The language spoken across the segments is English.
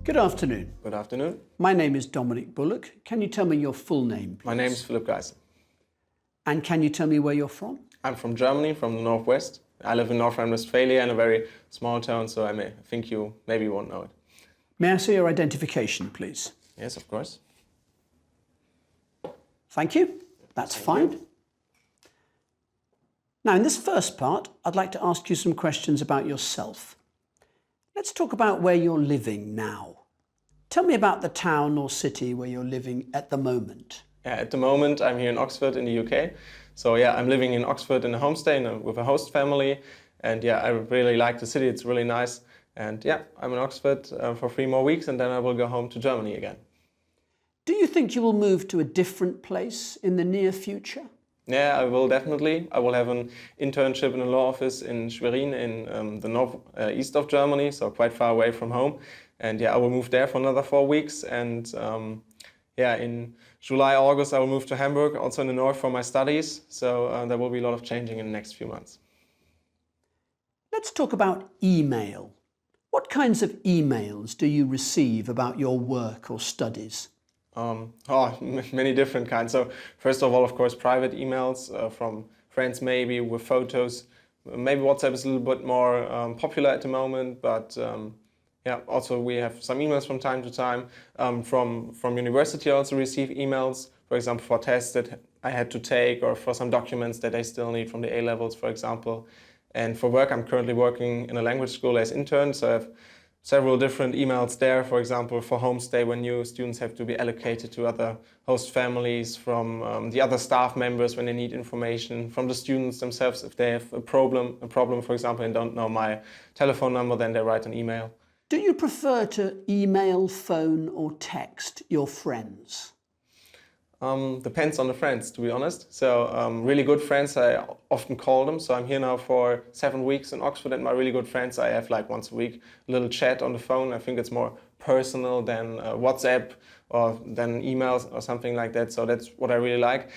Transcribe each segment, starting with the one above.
Good afternoon. Good afternoon. My name is Dominic Bullock. Can you tell me your full name, please? My name is Philip Geisel. And can you tell me where you're from? I'm from Germany, from the northwest. I live in North Rhine-Westphalia in a very small town, so I think you maybe won't know it. May I see your identification, please? Yes, of course. Thank you. That's fine. Now, in this first part, I'd like to ask you some questions about yourself. Let's talk about where you're living now. Tell me about the town or city where you're living at the moment. Yeah, at the moment, I'm here in Oxford in the UK. So yeah, I'm living in Oxford in a homestay with a host family. And yeah, I really like the city. It's really nice. And yeah, I'm in Oxford for 3 more weeks and then I will go home to Germany again. Do you think you will move to a different place in the near future? Yeah, I will definitely. I will have an internship in a law office in Schwerin in the northeast of Germany, so quite far away from home. And yeah, I will move there for another 4 weeks. And yeah, in July, August, I will move to Hamburg, also in the north for my studies. So there will be a lot of changing in the next few months. Let's talk about email. What kinds of emails do you receive about your work or studies? Many different kinds. So first of all, of course, private emails from friends, maybe with photos. Maybe WhatsApp is a little bit more popular at the moment, but yeah, also we have some emails from time to time. From university, I also receive emails, for example, for tests that I had to take or for some documents that I still need from the A-levels, for example. And for work, I'm currently working in a language school as intern, so I have several different emails there, for example, for homestay when new students have to be allocated to other host families, from the other staff members when they need information, from the students themselves if they have a problem, for example, and don't know my telephone number, then they write an email. Do you prefer to email, phone or text your friends? Depends on the friends, to be honest. So really good friends, I often call them. So I'm here now for 7 weeks in Oxford, and my really good friends, I have like once a week a little chat on the phone. I think it's more personal than WhatsApp or than emails or something like that. So that's what I really like.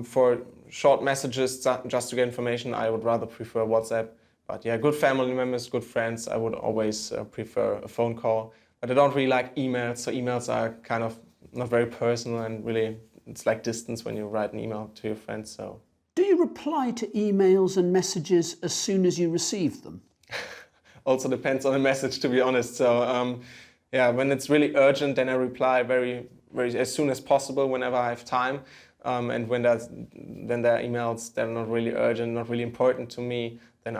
For short messages, just to get information, I would rather prefer WhatsApp. But yeah, good family members, good friends, I would always prefer a phone call. But I don't really like emails, so emails are kind of not very personal and really it's like distance when you write an email to your friends. So, do you reply to emails and messages as soon as you receive them? Also depends on the message, to be honest. So yeah, when it's really urgent, then I reply very as soon as possible whenever I have time. And when there are emails that are not really urgent, not really important to me, then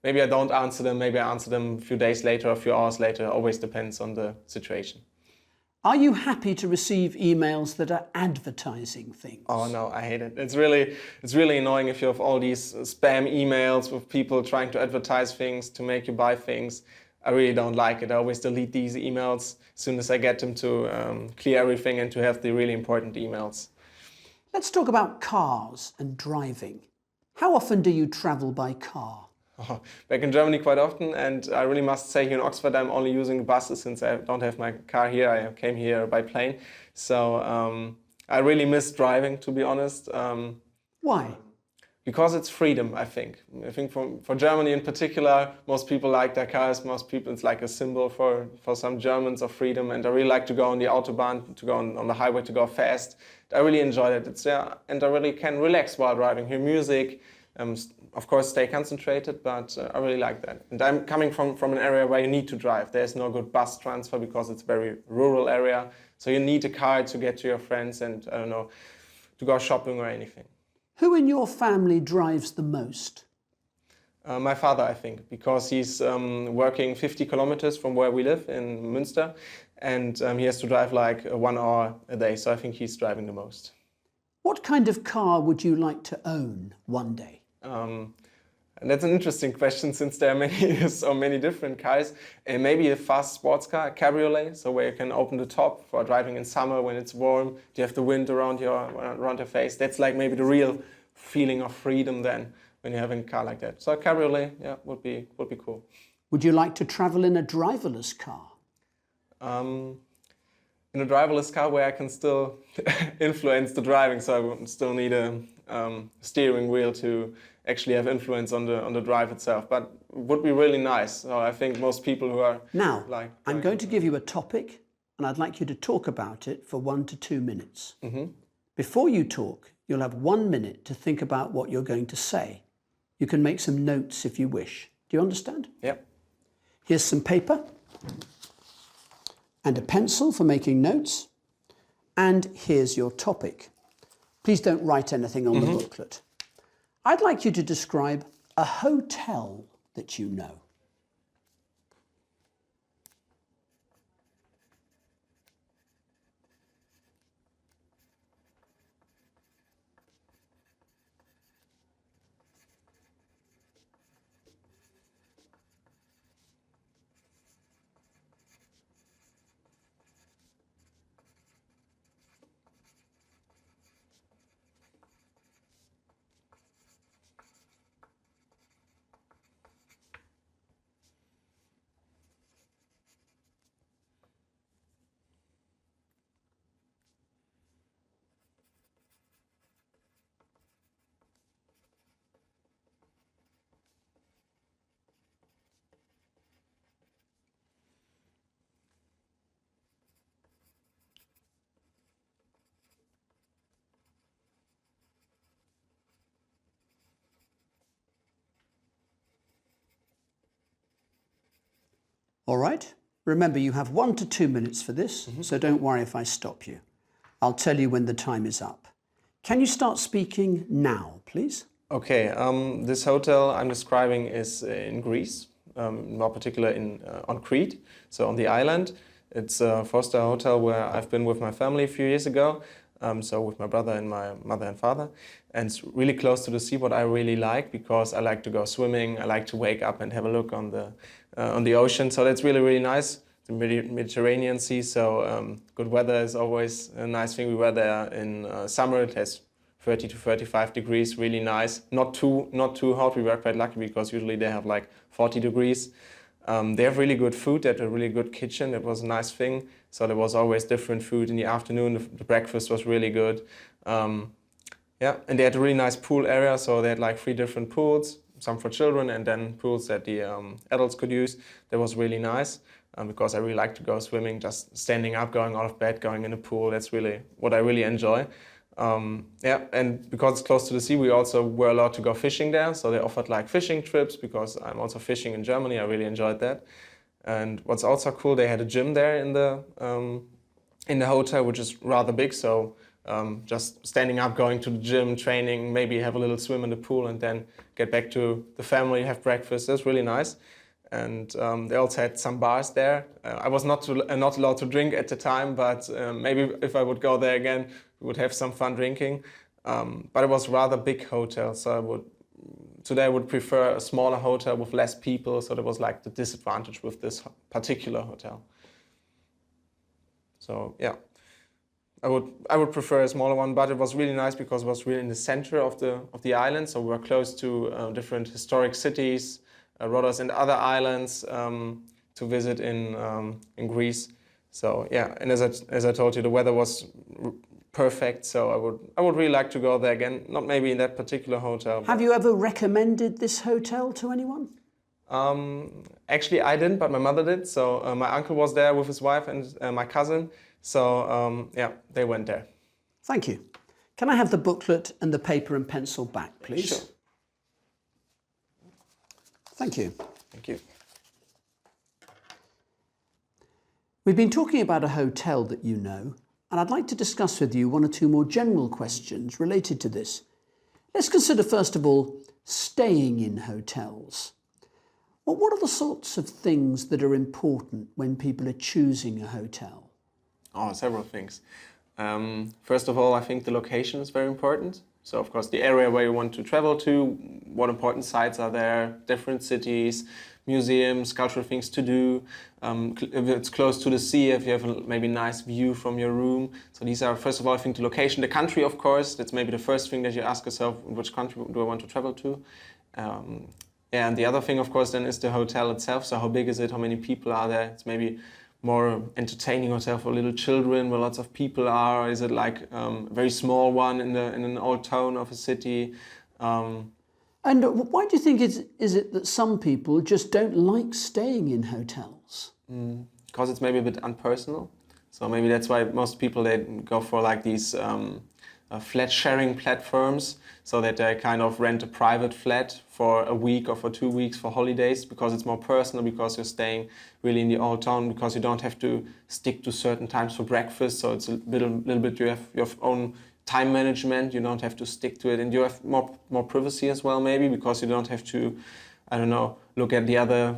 maybe I don't answer them. Maybe I answer them a few days later, a few hours later. It always depends on the situation. Are you happy to receive emails that are advertising things? Oh no, I hate it. It's really annoying if you have all these spam emails with people trying to advertise things to make you buy things. I really don't like it. I always delete these emails as soon as I get them to clear everything and to have the really important emails. Let's talk about cars and driving. How often do you travel by car? Back in Germany quite often, and I really must say here in Oxford I'm only using buses since I don't have my car here. I came here by plane, so I really miss driving, to be honest. Why? Because it's freedom, I think. I think for Germany in particular, most people like their cars. Most people, it's like a symbol for some Germans of freedom, and I really like to go on the Autobahn, to go on the highway, to go fast. I really enjoy it. It's and I really can relax while driving, hear music. Of course, stay concentrated, but I really like that. And I'm coming from an area where you need to drive. There's no good bus transfer because it's a very rural area. So you need a car to get to your friends and, I don't know, to go shopping or anything. Who in your family drives the most? My father, I think, because he's working 50 kilometers from where we live in Münster. And he has to drive like 1 hour a day. So I think he's driving the most. What kind of car would you like to own one day? And that's an interesting question since there are so many different cars. And maybe a fast sports car, a cabriolet, so where you can open the top for driving in summer when it's warm. You have the wind around your face. That's like maybe the real feeling of freedom then when you're having a car like that. So a cabriolet, yeah, would be cool. Would you like to travel in a driverless car? In a driverless car where I can still influence the driving, so I would still need a steering wheel to actually have influence on the drive itself. But would be really nice. So I think most people who are Now, like I'm going to give you a topic and I'd like you to talk about it for 1 to 2 minutes. Before you talk, you'll have 1 minute to think about what you're going to say. You can make some notes if you wish. Do you understand? Yep. Here's some paper and a pencil for making notes. And here's your topic. Please don't write anything on the booklet. I'd like you to describe a hotel that you know. All right. Remember, you have 1 to 2 minutes for this, so don't worry if I stop you. I'll tell you when the time is up. Can you start speaking now, please? Okay, this hotel I'm describing is in Greece, more particular on Crete, so on the island. It's a four-star hotel where I've been with my family a few years ago, so with my brother and my mother and father. And it's really close to the sea, what I really like, because I like to go swimming, I like to wake up and have a look on the ocean, so that's really, really nice. The Mediterranean Sea, so good weather is always a nice thing. We were there in summer. It has 30 to 35 degrees, really nice. Not too hot. We were quite lucky because usually they have like 40 degrees. They have really good food. They had a really good kitchen. That was a nice thing. So there was always different food in the afternoon. The breakfast was really good. Yeah, and they had a really nice pool area. So they had like 3 different pools, some for children and then pools that the adults could use. That was really nice. Because I really like to go swimming, just standing up, going out of bed, going in a pool. That's really what I really enjoy. Yeah, and because it's close to the sea, we also were allowed to go fishing there. So they offered like fishing trips because I'm also fishing in Germany. I really enjoyed that. And what's also cool, they had a gym there in the hotel, which is rather big. So just standing up, going to the gym, training, maybe have a little swim in the pool, and then get back to the family, have breakfast. That's really nice. And they also had some bars there. I was not allowed to drink at the time, but maybe if I would go there again, we would have some fun drinking. But it was a rather big hotel, so today I would prefer a smaller hotel with less people. So that was like the disadvantage with this particular hotel. So yeah, I would prefer a smaller one, but it was really nice because it was really in the center of the island. So we were close to different historic cities, Rhodos and other islands to visit in Greece. So yeah, and as I told you, the weather was perfect. So I would really like to go there again. Not maybe in that particular hotel. Have you ever recommended this hotel to anyone? Actually, I didn't, but my mother did. So my uncle was there with his wife and my cousin. So yeah, they went there. Thank you. Can I have the booklet and the paper and pencil back, please? Sure. Thank you. Thank you. We've been talking about a hotel that you know, and I'd like to discuss with you 1 or 2 more general questions related to this. Let's consider, first of all, staying in hotels. Well, what are the sorts of things that are important when people are choosing a hotel? Oh, several things. First of all, I think the location is very important. So, of course, the area where you want to travel to, what important sites are there, different cities, museums, cultural things to do. If it's close to the sea, if you have a maybe nice view from your room. So these are, first of all, I think the location. The country, of course, that's maybe the first thing that you ask yourself, which country do I want to travel to? Yeah, and the other thing, of course, then is the hotel itself. So how big is it? How many people are there? It's maybe more entertaining hotel for little children where lots of people are? Is it like a very small one in an old town of a city? And why do you think is it that some people just don't like staying in hotels? Because it's maybe a bit unpersonal. So maybe that's why most people, they go for like these flat sharing platforms, so that they kind of rent a private flat for a week or for 2 weeks for holidays, because it's more personal, because you're staying really in the old town, because you don't have to stick to certain times for breakfast. So it's a little bit, you have your own time management, you don't have to stick to it, and you have more privacy as well, maybe, because you don't have to, I don't know, look at the other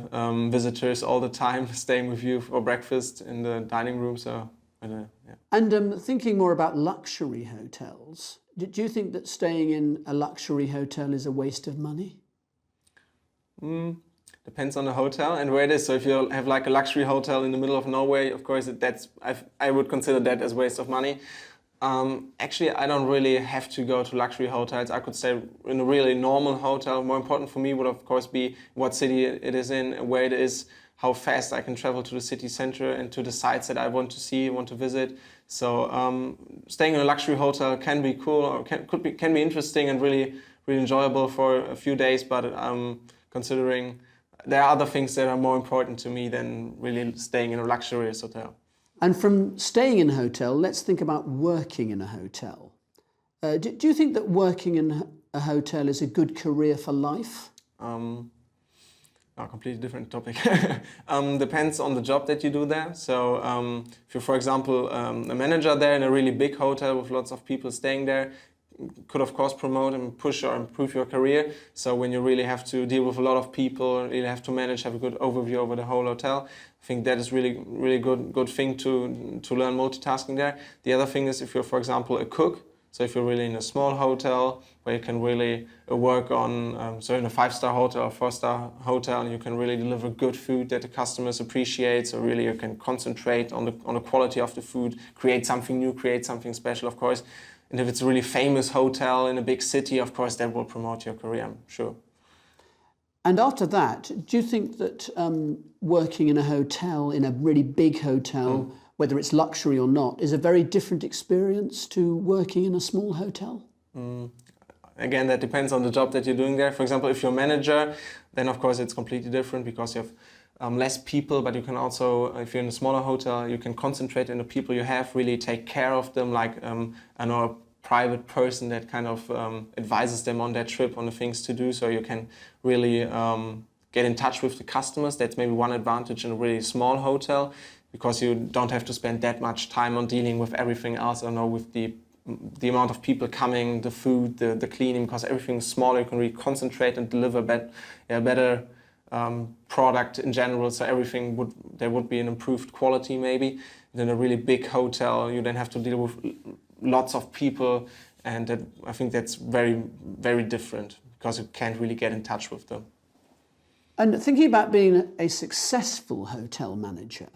visitors all the time staying with you for breakfast in the dining room. So I don't know, yeah. And thinking more about luxury hotels, do you think that staying in a luxury hotel is a waste of money? Depends on the hotel and where it is. So if you have like a luxury hotel in the middle of nowhere, of course I would consider that as waste of money. Actually, I don't really have to go to luxury hotels. I could stay in a really normal hotel. More important for me would of course be what city it is in, where it is, how fast I can travel to the city center and to the sites that I want to see, want to visit. So staying in a luxury hotel can be cool, or can be interesting and really enjoyable for a few days. But considering there are other things that are more important to me than really staying in a luxurious hotel. And from staying in a hotel, let's think about working in a hotel. Do you think that working in a hotel is a good career for life? A completely different topic. Depends on the job that you do there. So if you're, for example, a manager there in a really big hotel with lots of people staying there, could of course promote and push or improve your career. So when you really have to deal with a lot of people, really have to manage, have a good overview over the whole hotel, I think that is really good thing to learn multitasking there. The other thing is if you're, for example, a cook. So if you're really in a small hotel where you can really work on, so in a 5-star hotel or 4-star hotel, and you can really deliver good food that the customers appreciate. So really you can concentrate on the quality of the food, create something new, create something special, of course. And if it's a really famous hotel in a big city, of course, that will promote your career, I'm sure. And after that, do you think that working in a hotel, in a really big hotel, whether it's luxury or not, is a very different experience to working in a small hotel? Again, that depends on the job that you're doing there. For example, if you're a manager, then of course it's completely different, because you have less people, but you can also, if you're in a smaller hotel, you can concentrate on the people you have, really take care of them, like I know a private person that kind of advises them on their trip, on the things to do, so you can really get in touch with the customers. That's maybe one advantage in a really small hotel, because you don't have to spend that much time on dealing with everything else, I know, with the amount of people coming, the food, the cleaning, because everything is smaller, you can really concentrate and deliver better product in general, so there would be an improved quality maybe. And in a really big hotel, you then have to deal with lots of people, and I think that's very different, because you can't really get in touch with them. And thinking about being a successful hotel manager,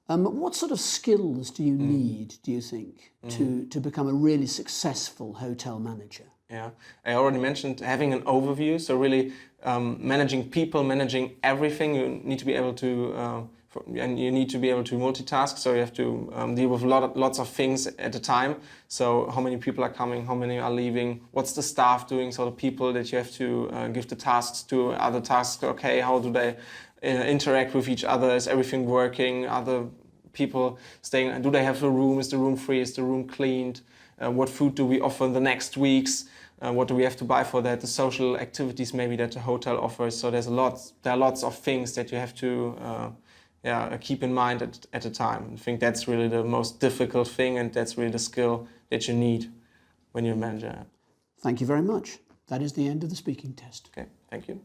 what sort of skills do you need, do you think, to become a really successful hotel manager? Yeah, I already mentioned having an overview, so really managing people, managing everything. You need to be able to, and you need to be able to multitask. So you have to deal with lots of things at a time. So how many people are coming, how many are leaving, what's the staff doing? So the people that you have to give the tasks to, other tasks. Okay, how do they interact with each other? Is everything working? Other people staying? Do they have a room? Is the room free? Is the room cleaned? What food do we offer in the next weeks? What do we have to buy for that? The social activities maybe that the hotel offers. So there are lots of things that you have to keep in mind at a time. I think that's really the most difficult thing, and that's really the skill that you need when you're a manager. Thank you very much. That is the end of the speaking test. Okay, thank you.